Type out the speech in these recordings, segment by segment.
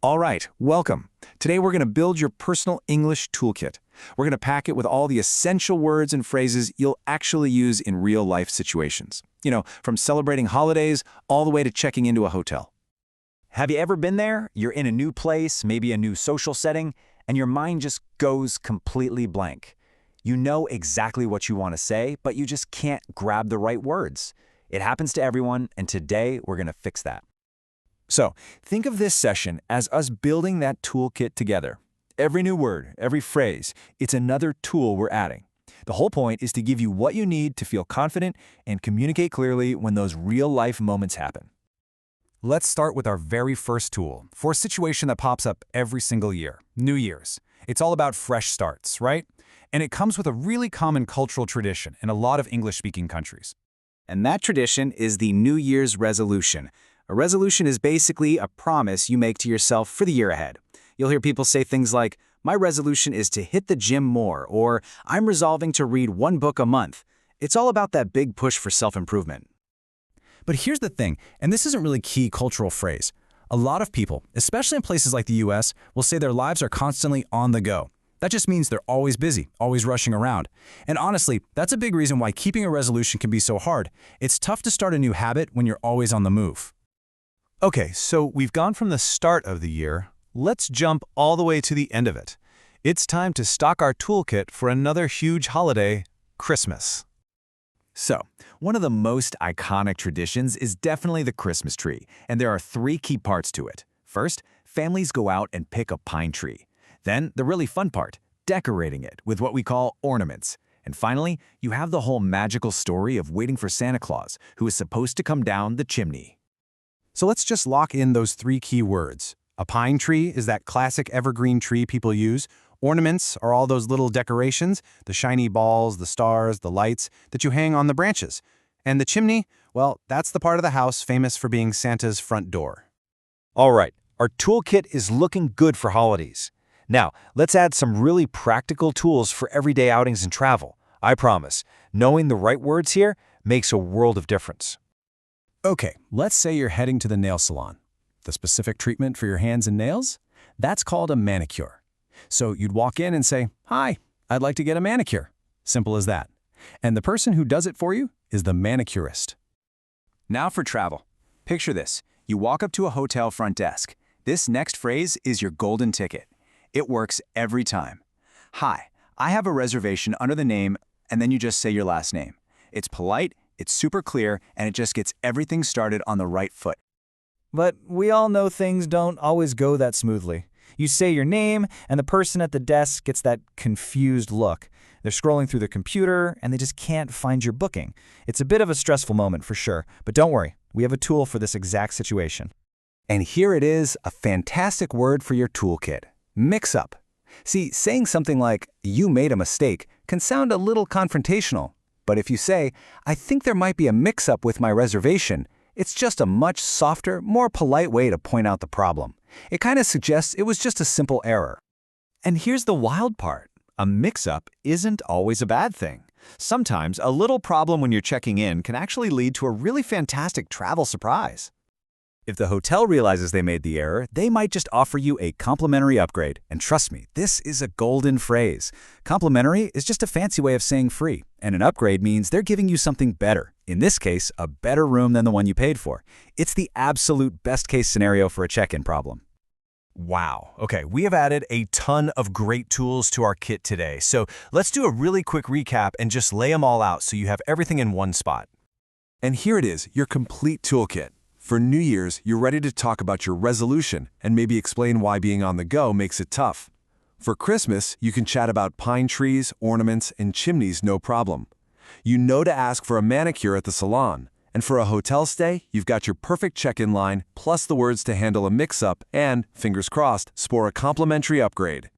All right, welcome. Today we're going to build your personal English toolkit. We're going to pack it with all the essential words and phrases you'll actually use in real-life situations. You know, from celebrating holidays all the way to checking into a hotel. Have you ever been there? You're in a new place, maybe a new social setting, and your mind just goes completely blank. You know exactly what you want to say, but you just can't grab the right words. It happens to everyone, and today we're going to fix that. So, think of this session as us building that toolkit together. Every new word, every phrase, it's another tool we're adding. The whole point is to give you what you need to feel confident and communicate clearly when those real-life moments happen. Let's start with our very first tool for a situation that pops up every single year, New Year's. It's all about fresh starts, right? And it comes with a really common cultural tradition in a lot of English-speaking countries. And that tradition is the New Year's resolution. A resolution is basically a promise you make to yourself for the year ahead. You'll hear people say things like, "My resolution is to hit the gym more," or "I'm resolving to read one book a month." It's all about that big push for self-improvement. But here's the thing, and this isn't really a key cultural phrase. A lot of people, especially in places like the US, will say their lives are constantly on the go. That just means they're always busy, always rushing around. And honestly, that's a big reason why keeping a resolution can be so hard. It's tough to start a new habit when you're always on the move. Okay, so we've gone from the start of the year. Let's jump all the way to the end of it. It's time to stock our toolkit for another huge holiday, Christmas. So, one of the most iconic traditions is definitely the Christmas tree, and there are three key parts to it. First, families go out and pick a pine tree. Then, the really fun part, decorating it with what we call ornaments. And finally, you have the whole magical story of waiting for Santa Claus, who is supposed to come down the chimney. So let's just lock in those three key words. A pine tree is that classic evergreen tree people use. Ornaments are all those little decorations, the shiny balls, the stars, the lights that you hang on the branches. And the chimney, well, that's the part of the house famous for being Santa's front door. All right, our toolkit is looking good for holidays. Now, let's add some really practical tools for everyday outings and travel. I promise, knowing the right words here makes a world of difference. Okay, let's say you're heading to the nail salon. The specific treatment for your hands and nails? That's called a manicure. So you'd walk in and say, "Hi, I'd like to get a manicure." Simple as that. And the person who does it for you is the manicurist. Now for travel. Picture this. You walk up to a hotel front desk. This next phrase is your golden ticket. It works every time. "Hi, I have a reservation under the name," and then you just say your last name. It's polite, it's super clear, and it just gets everything started on the right foot. But we all know things don't always go that smoothly. You say your name, and the person at the desk gets that confused look. They're scrolling through their computer, and they just can't find your booking. It's a bit of a stressful moment for sure, but don't worry, we have a tool for this exact situation. And here it is, a fantastic word for your toolkit: mix-up. See, saying something like, "You made a mistake," can sound a little confrontational. But if you say, "I think there might be a mix-up with my reservation," it's just a much softer, more polite way to point out the problem. It kind of suggests it was just a simple error. And here's the wild part. A mix-up isn't always a bad thing. Sometimes a little problem when you're checking in can actually lead to a really fantastic travel surprise. If the hotel realizes they made the error, they might just offer you a complimentary upgrade. And trust me, this is a golden phrase. Complimentary is just a fancy way of saying free, and an upgrade means they're giving you something better. In this case, a better room than the one you paid for. It's the absolute best-case scenario for a check-in problem. Wow. Okay, we have added a ton of great tools to our kit today. So let's do a really quick recap and just lay them all out so you have everything in one spot. And here it is, your complete toolkit. For New Year's, you're ready to talk about your resolution and maybe explain why being on the go makes it tough. For Christmas, you can chat about pine trees, ornaments, and chimneys no problem. You know to ask for a manicure at the salon. And for a hotel stay, you've got your perfect check-in line, plus the words to handle a mix-up and, fingers crossed, score a complimentary upgrade.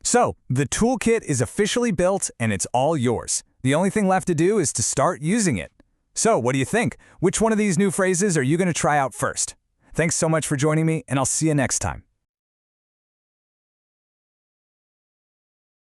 So, the toolkit is officially built and it's all yours. The only thing left to do is to start using it. So, what do you think? Which one of these new phrases are you going to try out first? Thanks so much for joining me, and I'll see you next time.